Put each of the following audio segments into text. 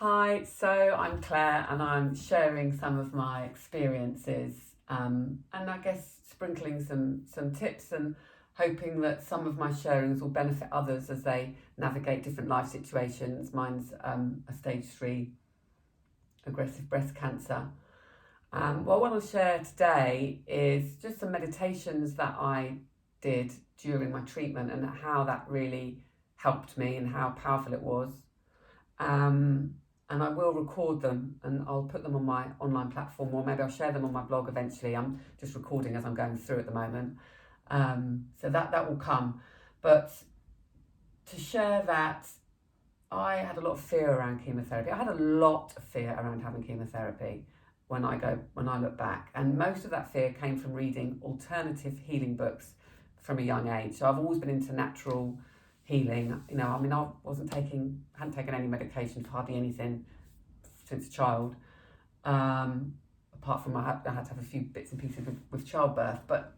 Hi, so I'm Clare and I'm sharing some of my experiences and I guess sprinkling some tips and hoping that some of my sharings will benefit others as they navigate different life situations. Mine's a stage 3 aggressive breast cancer. What I want to share today is just some meditations that I did during my treatment and how that really helped me and how powerful it was. And I will record them and I'll put them on my online platform, or maybe I'll share them on my blog eventually. I'm just recording as I'm going through at the moment. So that will come. But to share that, I had a lot of fear around chemotherapy. I had a lot of fear around having chemotherapy when I look back. And most of that fear came from reading alternative healing books from a young age. So I've always been into natural healing. I hadn't taken any medication for hardly anything since a child, apart from I had to have a few bits and pieces with childbirth, but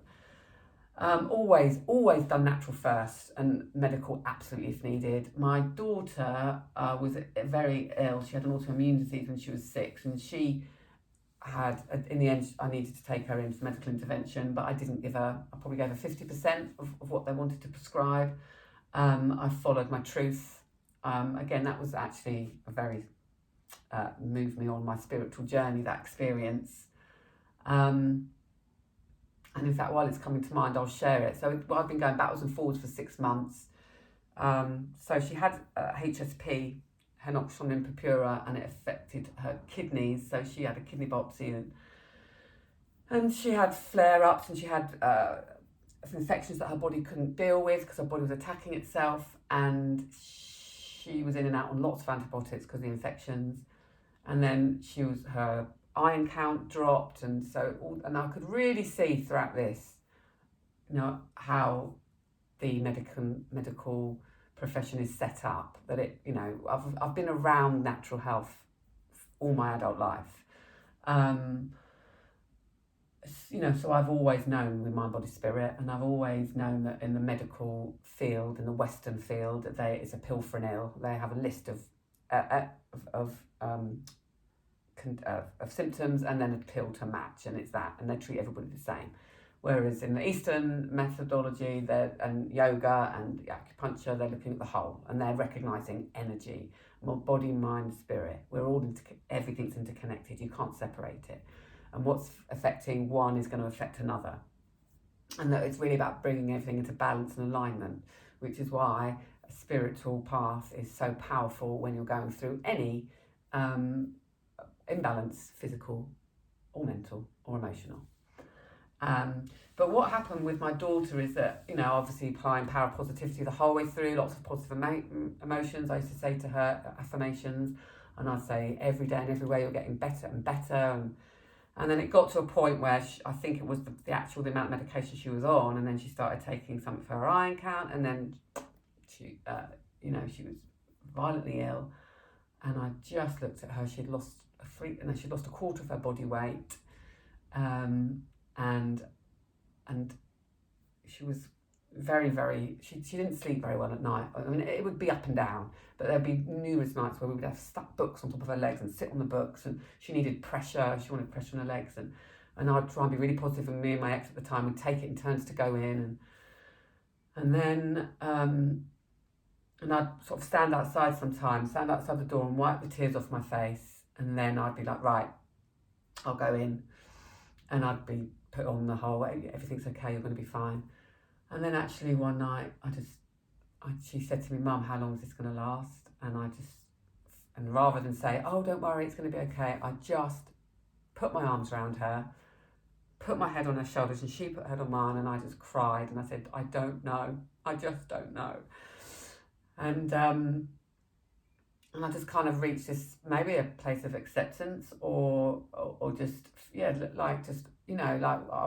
always done natural first and medical absolutely if needed. My daughter was very ill. She had an autoimmune disease when she was 6, and she had, in the end, I needed to take her in for medical intervention, but I didn't give her, I probably gave her 50% of what they wanted to prescribe. I followed my truth. Again, that was actually a very moved me on my spiritual journey, that experience. And in fact, while it's coming to mind, I'll share it. So I've been going backwards and forwards for 6 months. So she had HSP, henoxylon impurpura, and it affected her kidneys. So she had a kidney biopsy and she had flare-ups, and she had infections that her body couldn't deal with because her body was attacking itself, and she was in and out on lots of antibiotics because of the infections. And then her iron count dropped, and and I could really see throughout this, how the medical profession is set up. That I've been around natural health all my adult life. So I've always known with Mind, Body, Spirit, and I've always known that in the medical field, in the Western field, it's a pill for an ill. They have a list of symptoms and then a pill to match, and it's that, and they treat everybody the same. Whereas in the Eastern methodology, and yoga and acupuncture, they're looking at the whole, and they're recognising energy, body, mind, spirit. We're all everything's interconnected. You can't separate it. And what's affecting one is going to affect another. And that it's really about bringing everything into balance and alignment, which is why a spiritual path is so powerful when you're going through any imbalance, physical or mental or emotional. But what happened with my daughter is that, obviously applying power of positivity the whole way through, lots of positive emotions. I used to say to her affirmations, and I'd say every day and everywhere you're getting better and better. And then it got to a point where I think it was the amount of medication she was on, and then she started taking some of her iron count, and then she was violently ill. And I just looked at her. She'd lost a quarter of her body weight, and she was very, very. She didn't sleep very well at night. I mean, it would be up and down, but there'd be numerous nights where we would have stuck books on top of her legs and sit on the books, and she needed pressure. She wanted pressure on her legs, and I'd try and be really positive, and me and my ex at the time would take it in turns to go in, and then and I'd sort of stand outside the door and wipe the tears off my face, and then I'd be like, right, I'll go in, and I'd be put on the whole, everything's okay, you're going to be fine. And then actually one night, she said to me, Mum, how long is this going to last? And rather than say, oh, don't worry, it's going to be okay, I just put my arms around her, put my head on her shoulders, and she put her head on mine, and I just cried, and I said, I don't know, I just don't know. And I just kind of reached this, maybe a place of acceptance, or just, I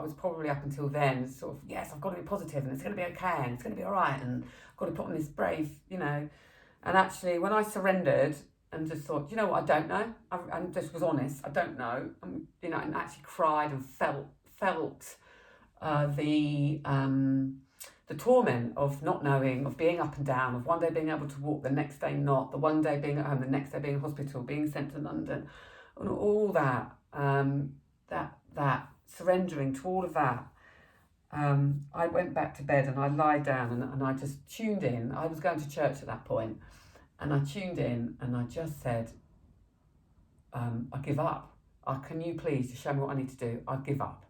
was probably up until then sort of, yes, I've got to be positive, and it's going to be okay, and it's going to be all right, and I've got to put on this brave, And actually, when I surrendered and just thought, what, I don't know, and just was honest, I don't know, and actually cried and felt the the torment of not knowing, of being up and down, of one day being able to walk, the next day not, the one day being at home, the next day being in hospital, being sent to London, and all that, that surrendering to all of that. I went back to bed and I lied down and I just tuned in. I was going to church at that point, and I tuned in and I just said, I give up. Can you please just show me what I need to do? I give up.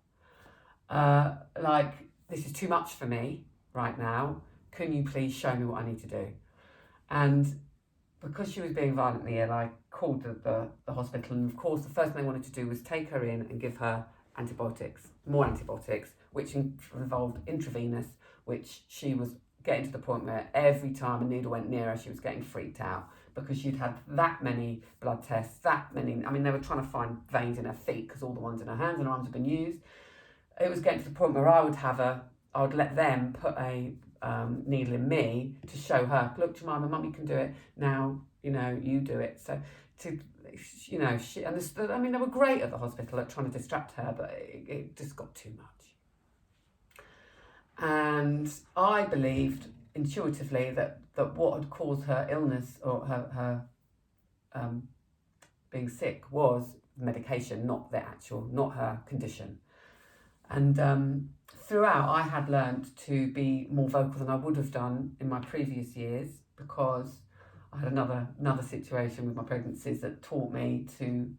This is too much for me right now. Can you please show me what I need to do? And because she was being violently ill, I called the hospital, and of course the first thing they wanted to do was take her in and give her more antibiotics, which involved intravenous, which she was getting to the point where every time a needle went near her, she was getting freaked out because she'd had that many blood tests, they were trying to find veins in her feet because all the ones in her hands and her arms had been used. It was getting to the point where I would let them put a needle in me to show her, look, Jemima, Mummy can do it now, you do it. So she understood. They were great at the hospital at trying to distract her, but it just got too much. And I believed intuitively that what had caused her illness or her being sick was medication, not her condition. And throughout, I had learnt to be more vocal than I would have done in my previous years, because I had another situation with my pregnancies that taught me to,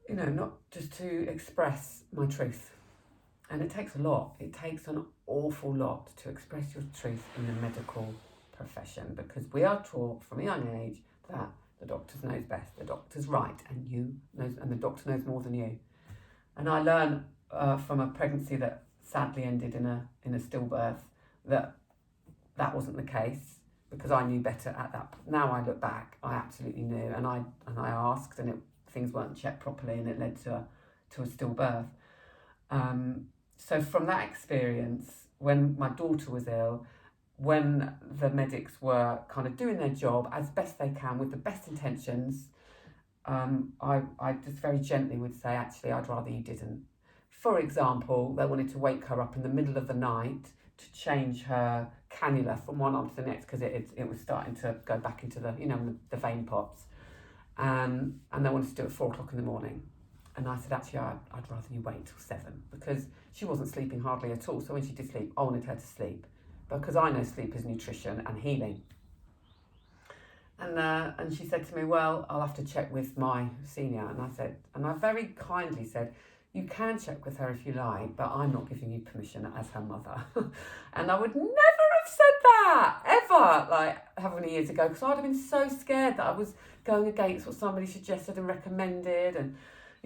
not just to express my truth. And it takes a lot. It takes an awful lot to express your truth in the medical profession, because we are taught from a young age that the doctor knows best, the doctor's right, and the doctor knows more than you. And I learned from a pregnancy that sadly ended in a stillbirth that wasn't the case, because I knew better at that. Now I look back, I absolutely knew, and I asked, and things weren't checked properly, and it led to a stillbirth. So from that experience, when my daughter was ill, when the medics were kind of doing their job as best they can with the best intentions, I just very gently would say, actually, I'd rather you didn't. For example, they wanted to wake her up in the middle of the night to change her cannula from one arm to the next, because it was starting to go back into the vein pots, and they wanted to do it at 4:00 in the morning. And I said, actually, I'd rather you wait till 7, because she wasn't sleeping hardly at all. So when she did sleep, I wanted her to sleep, because I know sleep is nutrition and healing. And she said to me, well, I'll have to check with my senior. And I very kindly said, you can check with her if you like, but I'm not giving you permission as her mother. And I would never have said that, ever, how many years ago, because I'd have been so scared that I was going against what somebody suggested and recommended, and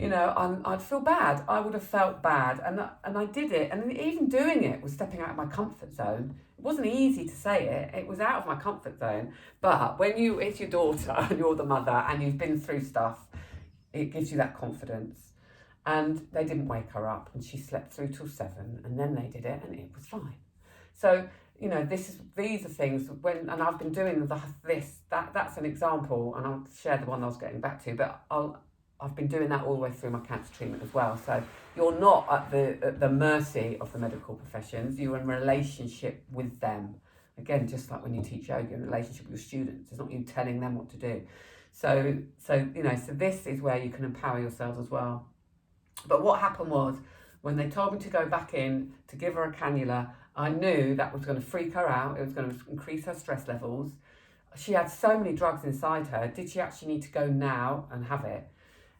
I'd feel bad. I would have felt bad, and I did it. And even doing it was stepping out of my comfort zone. It wasn't easy to say it. It was out of my comfort zone. But when it's your daughter and you're the mother and you've been through stuff, it gives you that confidence. And they didn't wake her up, and she slept through till 7, and then they did it, and it was fine. So these are things and I've been doing that's an example, and I'll share the one I was getting back to, but I've been doing that all the way through my cancer treatment as well. So you're not at the mercy of the medical professions. You're in relationship with them. Again, just like when you teach yoga, you're in relationship with your students. It's not you telling them what to do. So this is where you can empower yourselves as well. But what happened was, when they told me to go back in to give her a cannula, I knew that was going to freak her out. It was going to increase her stress levels. She had so many drugs inside her. Did she actually need to go now and have it?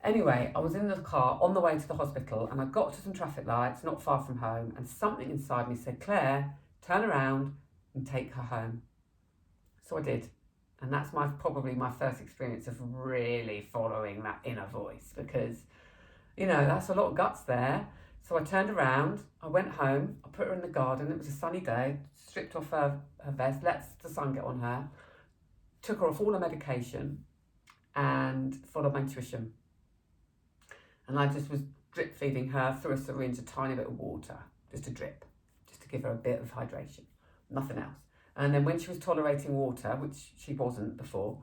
Anyway, I was in the car on the way to the hospital, and I got to some traffic lights not far from home, and something inside me said, Claire, turn around and take her home. So I did. And that's probably my first experience of really following that inner voice, because, that's a lot of guts there. So I turned around, I went home, I put her in the garden. It was a sunny day, stripped off her vest, let the sun get on her, took her off all her medication, and followed my intuition. And I just was drip feeding her through a syringe a tiny bit of water, just a drip, just to give her a bit of hydration, nothing else. And then when she was tolerating water, which she wasn't before,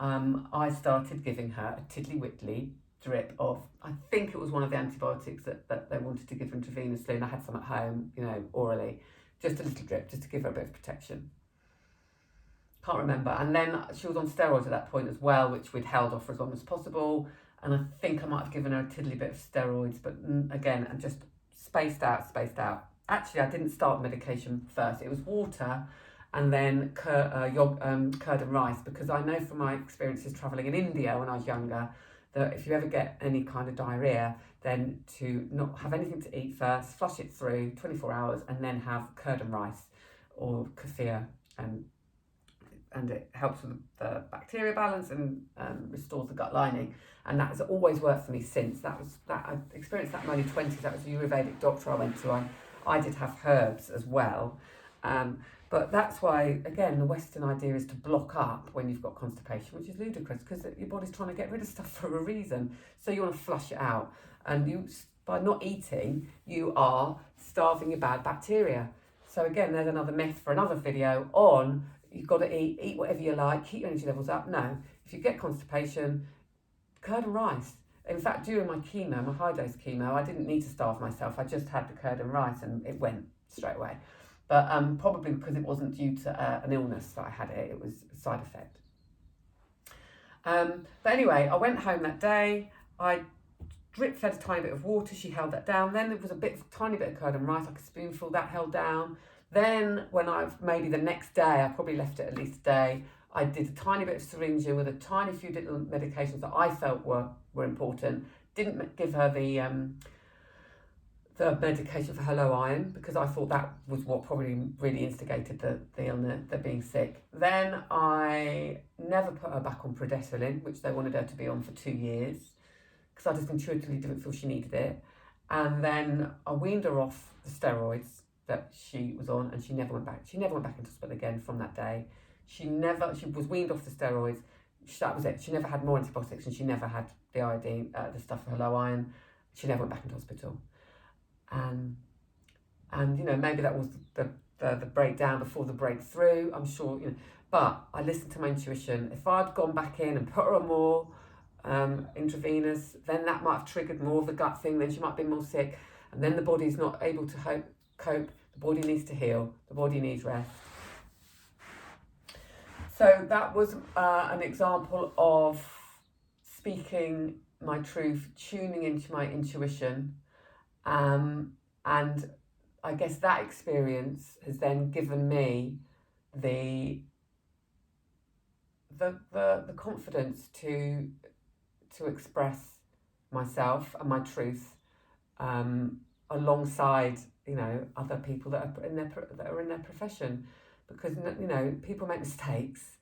I started giving her a tiddly-widdly drip of, I think it was one of the antibiotics that they wanted to give her intravenously, and I had some at home, orally, just a little drip, just to give her a bit of protection. Can't remember. And then she was on steroids at that point as well, which we'd held off for as long as possible. And I think I might have given her a tiddly bit of steroids, but again, and just spaced out. Actually, I didn't start medication first. It was water and then curd and rice, because I know from my experiences travelling in India when I was younger, that if you ever get any kind of diarrhoea, then to not have anything to eat first, flush it through 24 hours, and then have curd and rice or kefir, and it helps with the bacteria balance and restores the gut lining. And that has always worked for me since. I experienced that in my early 20s. That was a Ayurvedic doctor I went to. I did have herbs as well. But that's why, again, the Western idea is to block up when you've got constipation, which is ludicrous, because your body's trying to get rid of stuff for a reason. So you want to flush it out. And by not eating, you are starving your bad bacteria. So again, there's another myth for another video on, you've got to eat whatever you like, keep your energy levels up. No, if you get constipation, curd and rice. In fact, during my chemo, my high dose chemo, I didn't need to starve myself. I just had the curd and rice and it went straight away. But probably because it wasn't due to an illness that I had it was a side effect. But anyway, I went home that day. I drip fed a tiny bit of water. She held that down. Then there was tiny bit of curd and rice, like a spoonful, that held down. Then when maybe the next day, I probably left it at least a day, I did a tiny bit of syringing with a tiny few little medications that I felt were important. Didn't give her the medication for her low iron, because I thought that was what probably really instigated the illness, the being sick. Then I never put her back on prednisolone, which they wanted her to be on for 2 years, because I just intuitively didn't feel she needed it. And then I weaned her off the steroids that she was on, and she never went back. She never went back into hospital again from that day. She was weaned off the steroids. That was it. She never had more antibiotics, and she never had the iodine, the stuff for her low iron. She never went back into hospital. And maybe that was the breakdown before the breakthrough. I'm sure, but I listened to my intuition. If I'd gone back in and put her on more intravenous, then that might have triggered more of the gut thing. Then she might have been more sick, and then the body's not able to cope. The body needs to heal. The body needs rest. So that was an example of speaking my truth, tuning into my intuition. And I guess that experience has then given me the confidence to express myself and my truth alongside other people that are in their profession, because people make mistakes.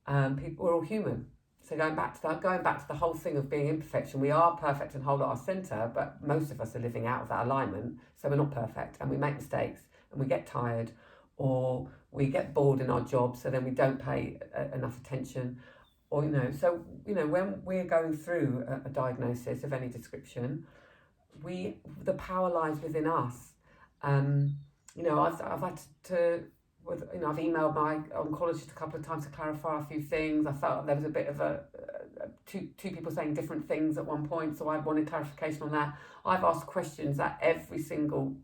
We're all human. So going back to the whole thing of being imperfection, we are perfect and whole at our centre, but most of us are living out of that alignment. So we're not perfect, and we make mistakes, and we get tired, or we get bored in our job, so then we don't pay enough attention, or when we're going through a diagnosis of any description, the power lies within us. I've had to. I've emailed my oncologist a couple of times to clarify a few things. I felt there was a bit of two people saying different things at one point, so I wanted clarification on that. I've asked questions at every single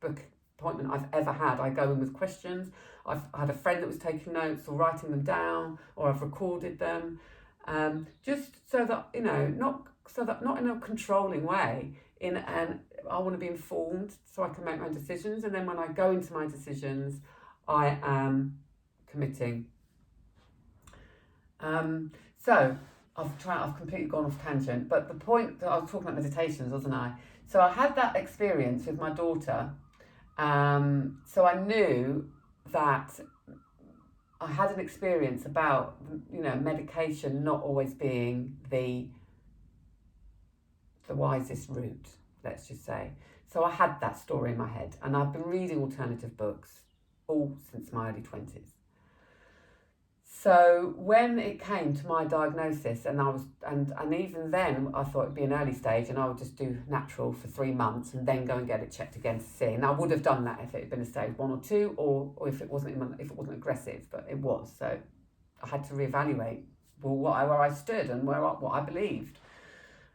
book appointment I've ever had. I go in with questions. I've had a friend that was taking notes or writing them down, or I've recorded them, just so that not in a controlling way. I want to be informed so I can make my decisions, and then when I go into my decisions, I am committing. So I've completely gone off tangent, but the point that I was talking about meditations, wasn't I? So I had that experience with my daughter. So I knew that I had an experience about, medication not always being the wisest route, let's just say. So I had that story in my head, and I've been reading alternative books all since my early 20s. So when it came to my diagnosis, and even then I thought it'd be an early stage, and I would just do natural for 3 months and then go and get it checked again to see. And I would have done that if it had been a stage 1 or 2, or if it wasn't aggressive, but it was. So I had to reevaluate where I stood and what I believed.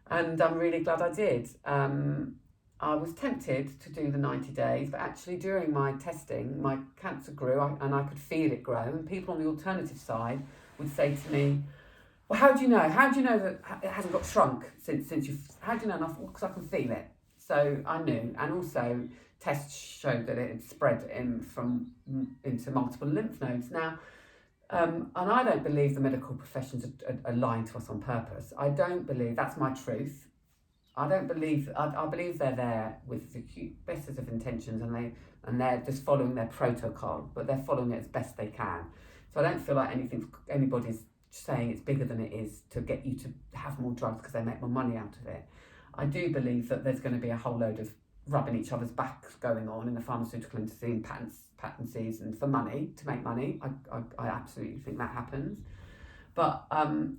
And I'm really glad I did. I was tempted to do the 90 days, but actually during my testing, my cancer grew and I could feel it grow. And people on the alternative side would say to me, well, how do you know? How do you know that it hasn't got shrunk since you've, how do you know? Because I can feel it. So I knew. And also tests showed that it had spread into multiple lymph nodes. Now, and I don't believe the medical professions are lying to us on purpose. I don't believe, that's my truth. I believe they're there with the best of intentions, and they're just following their protocol, but they're following it as best they can. So I don't feel like anybody's saying it's bigger than it is to get you to have more drugs because they make more money out of it. I do believe that there's going to be a whole load of rubbing each other's backs going on in the pharmaceutical industry and patent season for money, to make money. I absolutely think that happens. But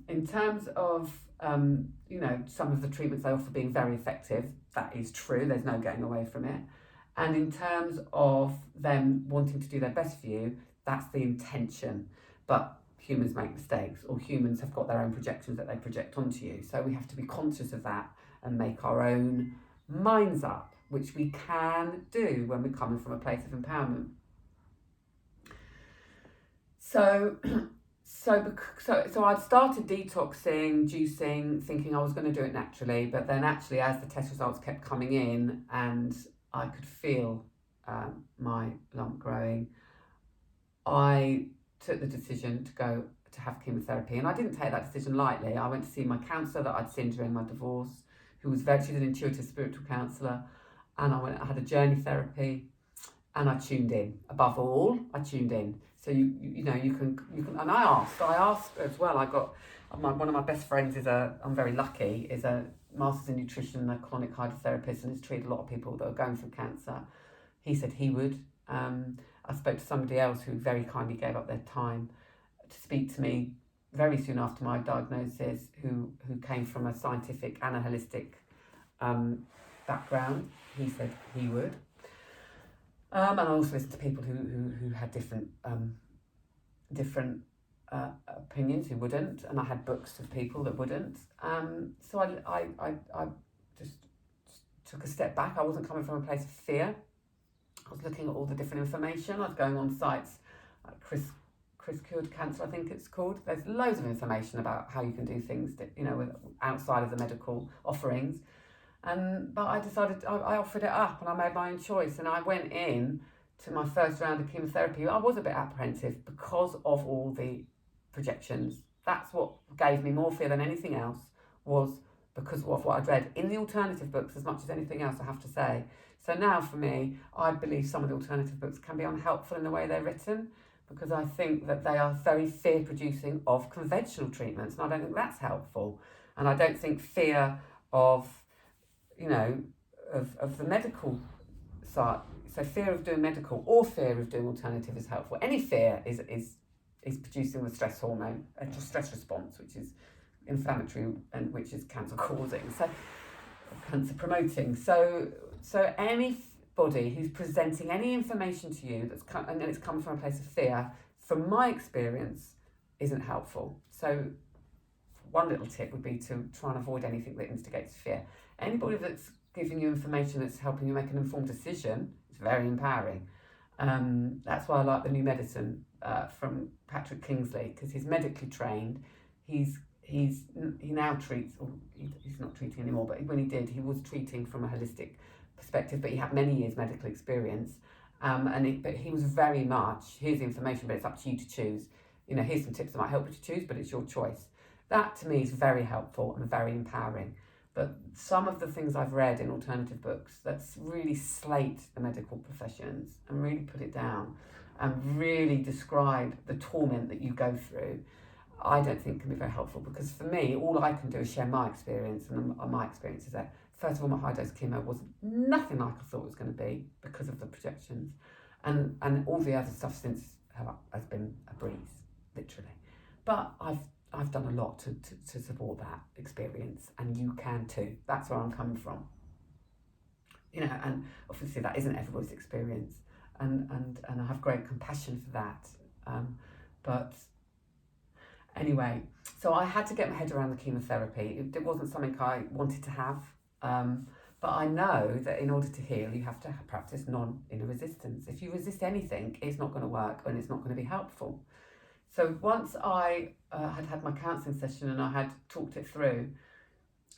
in terms of some of the treatments they offer being very effective, that is true. There's no getting away from it. And in terms of them wanting to do their best for you, that's the intention. But humans make mistakes, or humans have got their own projections that they project onto you. So we have to be conscious of that and make our own minds up, which we can do when we're coming from a place of empowerment. So I'd started detoxing, juicing, thinking I was going to do it naturally, but then actually as the test results kept coming in and I could feel my lump growing, I took the decision to go to have chemotherapy. And I didn't take that decision lightly. I went to see my counsellor that I'd seen during my divorce, who was she's an intuitive spiritual counsellor, and I had a journey therapy, and I tuned in. Above all, I tuned in. So you can, and I asked as well. I got one of my best friends I'm very lucky, is a master's in nutrition and a chronic hydrotherapist, and has treated a lot of people that are going through cancer. He said he would. I spoke to somebody else who very kindly gave up their time to speak to me very soon after my diagnosis, who came from a scientific and a holistic background. He said he would. And I also listened to people who had different opinions, who wouldn't, and I had books of people that wouldn't. So I just took a step back. I wasn't coming from a place of fear. I was looking at all the different information. I was going on sites like Chris Cured Cancer, I think it's called. There's loads of information about how you can do things that, outside of the medical offerings. But I decided, I offered it up and I made my own choice. And I went in to my first round of chemotherapy. I was a bit apprehensive because of all the projections. That's what gave me more fear than anything else, was because of what I'd read in the alternative books as much as anything else, I have to say. So now for me, I believe some of the alternative books can be unhelpful in the way they're written, because I think that they are very fear-producing of conventional treatments, and I don't think that's helpful. And I don't think fear of the medical side, so fear of doing medical or fear of doing alternative is helpful. Any fear is producing the stress hormone, a stress response, which is inflammatory and which is cancer causing, so cancer promoting. So anybody who's presenting any information to you and it's come from a place of fear, from my experience, isn't helpful. So one little tip would be to try and avoid anything that instigates fear. Anybody that's giving you information that's helping you make an informed decision is very empowering. That's why I like the New Medicine from Patrick Kingsley, because he's medically trained. He now treats, or he's not treating anymore, but when he did, he was treating from a holistic perspective, but he had many years medical experience. But he was very much, here's the information, but it's up to you to choose. Here's some tips that might help you to choose, but it's your choice. That to me is very helpful and very empowering. But some of the things I've read in alternative books that's really slate the medical professions and really put it down and really describe the torment that you go through, I don't think can be very helpful, because for me, all I can do is share my experience, and my experience is that, first of all, my high-dose chemo was nothing like I thought it was going to be because of the projections, and all the other stuff since has been a breeze, literally. But I've done a lot to support that experience, and you can too. That's where I'm coming from. And obviously that isn't everybody's experience, and I have great compassion for that. But anyway, So I had to get my head around the chemotherapy. It wasn't something I wanted to have. But I know that in order to heal, you have to practice non-inner resistance. If you resist anything, it's not going to work and it's not going to be helpful. So once I had my counselling session and I had talked it through,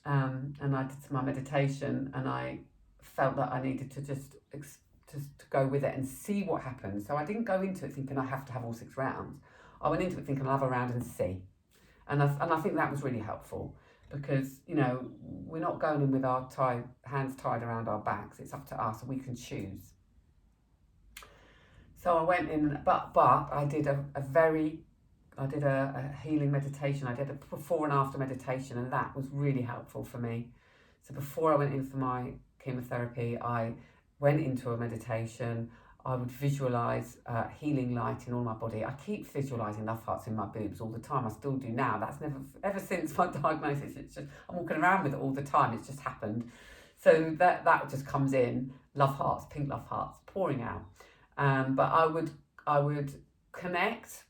and I did my meditation, and I felt that I needed to just to go with it and see what happened. So I didn't go into it thinking I have to have all 6 rounds. I went into it thinking I'll have a round and see. And I think that was really helpful, because, you know, we're not going in with our hands tied around our backs. It's up to us, and we can choose. So I went in, but I did a healing meditation. I did a before and after meditation, and that was really helpful for me. So before I went in for my chemotherapy, I went into a meditation. I would visualise healing light in all my body. I keep visualising love hearts in my boobs all the time. I still do now. That's ever since my diagnosis. It's just, I'm walking around with it all the time. It's just happened. So that just comes in, love hearts, pink love hearts, pouring out. But I would connect,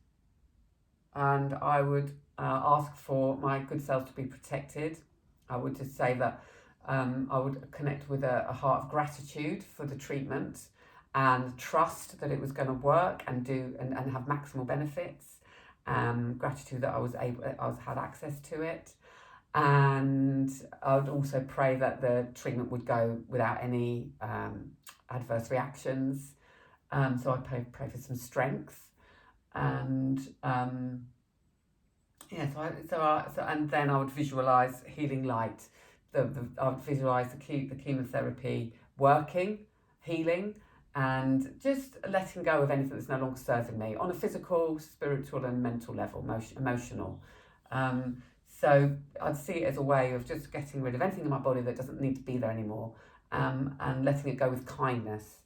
and I would ask for my good self to be protected. I would just say that I would connect with a heart of gratitude for the treatment, and trust that it was going to work and do and have maximal benefits. Gratitude that I had access to it, and I would also pray that the treatment would go without any adverse reactions. So I pray for some strength, and and then I would visualize healing light. I would visualize the chemotherapy working, healing, and just letting go of anything that's no longer serving me on a physical, spiritual, and mental level, emotional. So I'd see it as a way of just getting rid of anything in my body that doesn't need to be there anymore, and letting it go with kindness.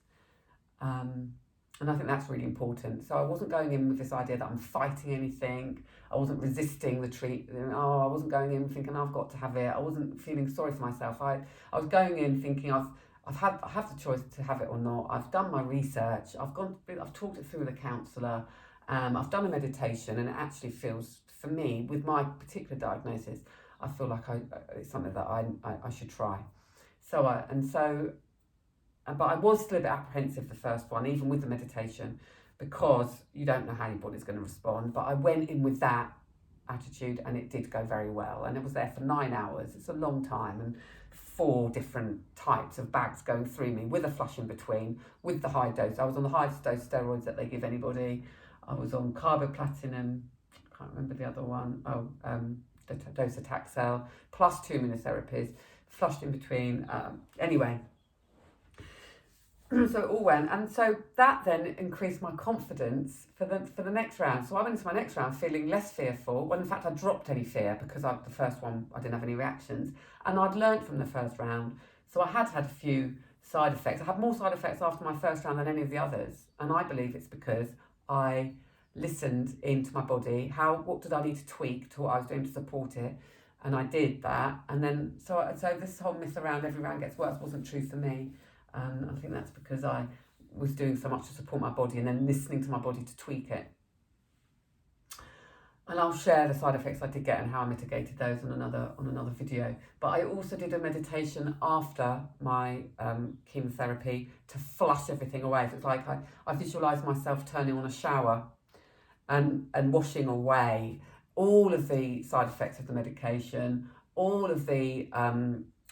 And I think that's really important. So I wasn't going in with this idea that I'm fighting anything. I wasn't resisting the treatment. I wasn't going in thinking I've got to have it. I wasn't feeling sorry for myself. I was going in thinking I have the choice to have it or not. I've done my research. I've talked it through with a counsellor. I've done a meditation, and it actually feels, for me, with my particular diagnosis, I feel like it's something that I should try. But I was still a bit apprehensive the first one, even with the meditation, because you don't know how your body's going to respond. But I went in with that attitude, and it did go very well. And it was there for 9 hours. It's a long time, and 4 different types of bags going through me with a flush in between, with the high dose. I was on the highest dose steroids that they give anybody. I was on carboplatinum, I can't remember the other one, docetaxel, plus 2 immunotherapies, flushed in between. Anyway. So it all went, and so that then increased my confidence for the next round. So I went into my next round feeling less fearful. Well, in fact, I dropped any fear, because the first one I didn't have any reactions, and I'd learnt from the first round. So I had a few side effects. I had more side effects after my first round than any of the others, and I believe it's because I listened into my body. What did I need to tweak to what I was doing to support it? And I did that, and then so this whole myth around every round gets worse wasn't true for me. I think that's because I was doing so much to support my body and then listening to my body to tweak it. And I'll share the side effects I did get and how I mitigated those on another video. But I also did a meditation after my chemotherapy to flush everything away. So it's like I visualised myself turning on a shower and washing away all of the side effects of the medication, all of the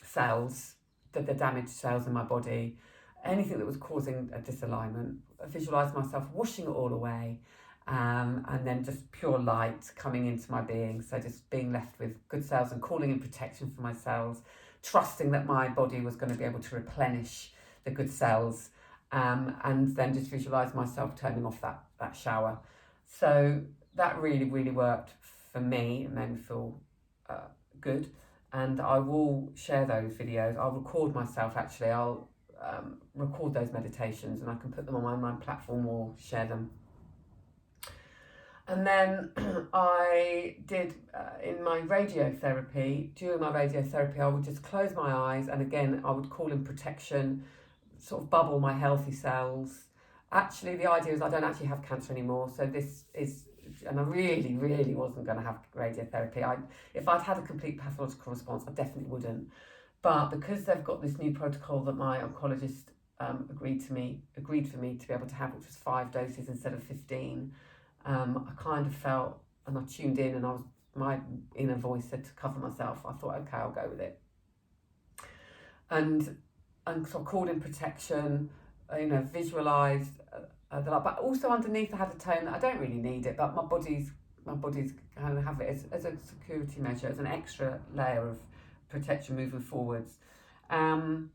cells, the damaged cells in my body, anything that was causing a disalignment. I visualised myself washing it all away, and then just pure light coming into my being. So just being left with good cells and calling in protection for my cells, trusting that my body was going to be able to replenish the good cells, and then just visualise myself turning off that shower. So that really, really worked for me. It made me feel good. And I will share those videos. I'll record myself, actually. I'll record those meditations, and I can put them on my platform or share them. And then I did, in my radiotherapy, during my radiotherapy, I would just close my eyes, and again, I would call in protection, sort of bubble my healthy cells. Actually, the idea is I don't actually have cancer anymore, so this is and I really, really wasn't going to have radiotherapy. If I'd had a complete pathological response, I definitely wouldn't. But because they've got this new protocol that my oncologist agreed for me to be able to have, which was 5 doses instead of 15, I kind of felt, and I tuned in, and my inner voice said to cover myself. I thought, okay, I'll go with it. And so I called in protection, visualised but also underneath I had a tone that I don't really need it, but my body's kind of have it as a security measure, as an extra layer of protection moving forwards. And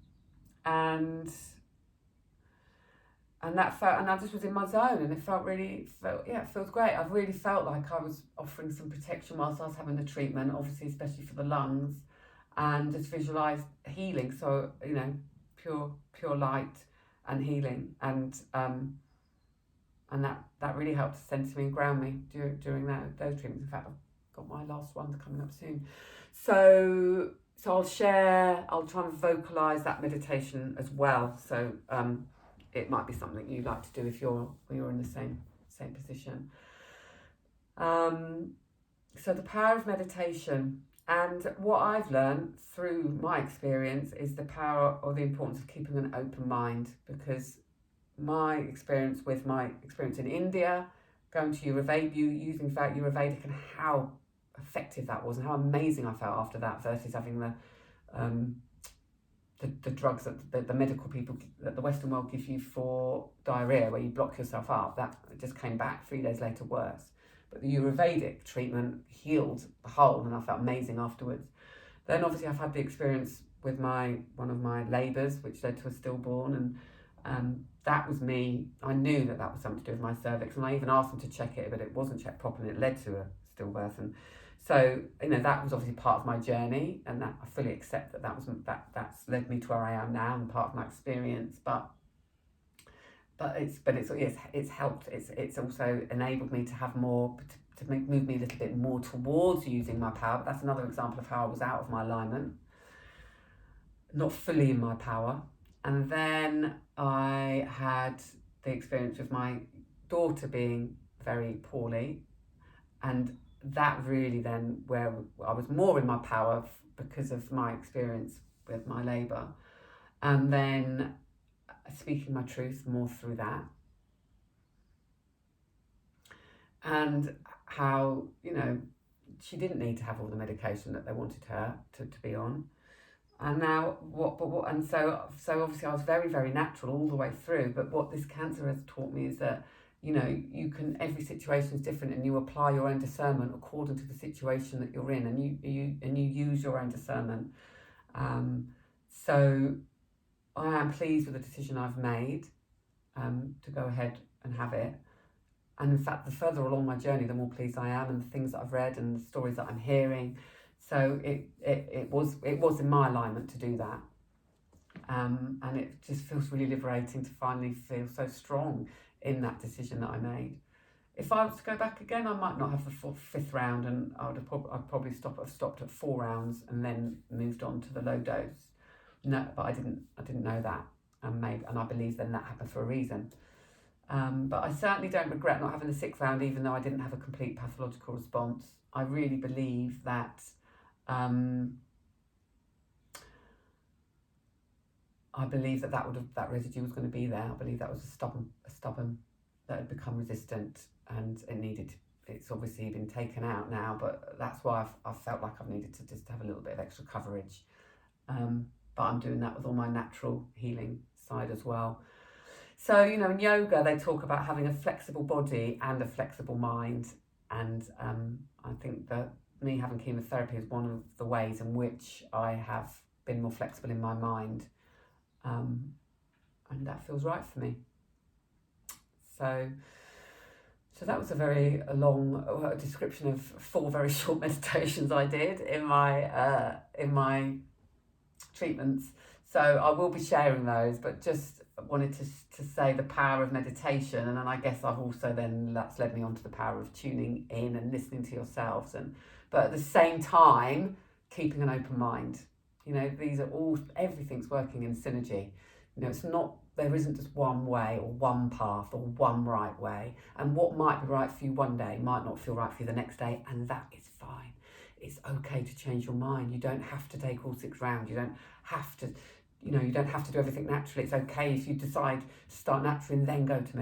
that felt, and I just was in my zone, and it feels great. I've really felt like I was offering some protection whilst I was having the treatment, obviously, especially for the lungs, and just visualised healing. So, pure light and healing, and that really helped to center me and ground me during those treatments. In fact, I've got my last one coming up soon. So I'll try and vocalise that meditation as well. So it might be something you like to do if you're in the same position. So the power of meditation, and what I've learned through my experience is the power or the importance of keeping an open mind, because my experience in India, going to using Ayurvedic, and how effective that was and how amazing I felt after that, versus having the drugs that the medical people, that the Western world give you for diarrhea, where you block yourself up. That just came back 3 days later worse. But the Ayurvedic treatment healed the whole, and I felt amazing afterwards. Then obviously I've had the experience with one of my labours, which led to a stillborn, and that was me. I knew that was something to do with my cervix, and I even asked them to check it, but it wasn't checked properly. It led to a stillbirth, and so that was obviously part of my journey, and that I fully accept that's led me to where I am now and part of my experience. But it's helped. It's also enabled me to have more, to move me a little bit more towards using my power. But that's another example of how I was out of my alignment, not fully in my power. And then I had the experience with my daughter being very poorly, and that really then where I was more in my power because of my experience with my labour, and then speaking my truth more through that, and how she didn't need to have all the medication that they wanted her to be on. And now so obviously I was very, very natural all the way through. But what this cancer has taught me is that every situation is different, and you apply your own discernment according to the situation that you're in, and you use your own discernment. So I am pleased with the decision I've made to go ahead and have it. And in fact, the further along my journey, the more pleased I am, and the things that I've read and the stories that I'm hearing. So it was in my alignment to do that, and it just feels really liberating to finally feel so strong in that decision that I made. If I was to go back again, I might not have the fifth round, and I'd probably stopped at 4 rounds and then moved on to the low dose. No, but I didn't know that, and I believe then that happened for a reason. But I certainly don't regret not having the 6th round, even though I didn't have a complete pathological response. I really believe that. I believe that residue was going to be there. I believe that was a stubborn that had become resistant, and it's obviously been taken out now, but that's why I've felt like I've needed to just have a little bit of extra coverage. But I'm doing that with all my natural healing side as well. So, in yoga, they talk about having a flexible body and a flexible mind. And I think that me having chemotherapy is one of the ways in which I have been more flexible in my mind. And that feels right for me. So that was a very long description of 4 very short meditations I did in my treatments. So I will be sharing those, but just wanted to say the power of meditation, and then I guess I've also that's led me on to the power of tuning in and listening to yourselves, but at the same time keeping an open mind. These are everything's working in synergy. It's not there isn't just one way or one path or one right way. And what might be right for you one day might not feel right for you the next day, and that is fine. It's okay to change your mind. You don't have to take all 6 rounds. You don't have to, you don't have to do everything naturally. It's okay if you decide to start naturally and then go to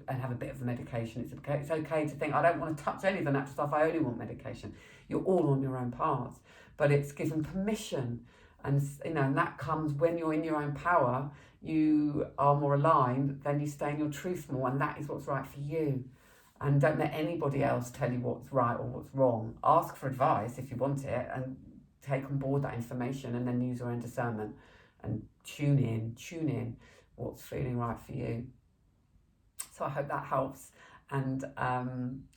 and have a bit of the medication. It's okay to think, I don't want to touch any of the natural stuff, I only want medication. You're all on your own paths, but it's given permission. And and that comes when you're in your own power, you are more aligned, then you stay in your truth more, and that is what's right for you. And don't let anybody else tell you what's right or what's wrong. Ask for advice if you want it, and take on board that information, and then use your own discernment and tune in what's feeling right for you. So I hope that helps, and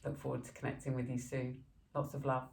look forward to connecting with you soon. Lots of love.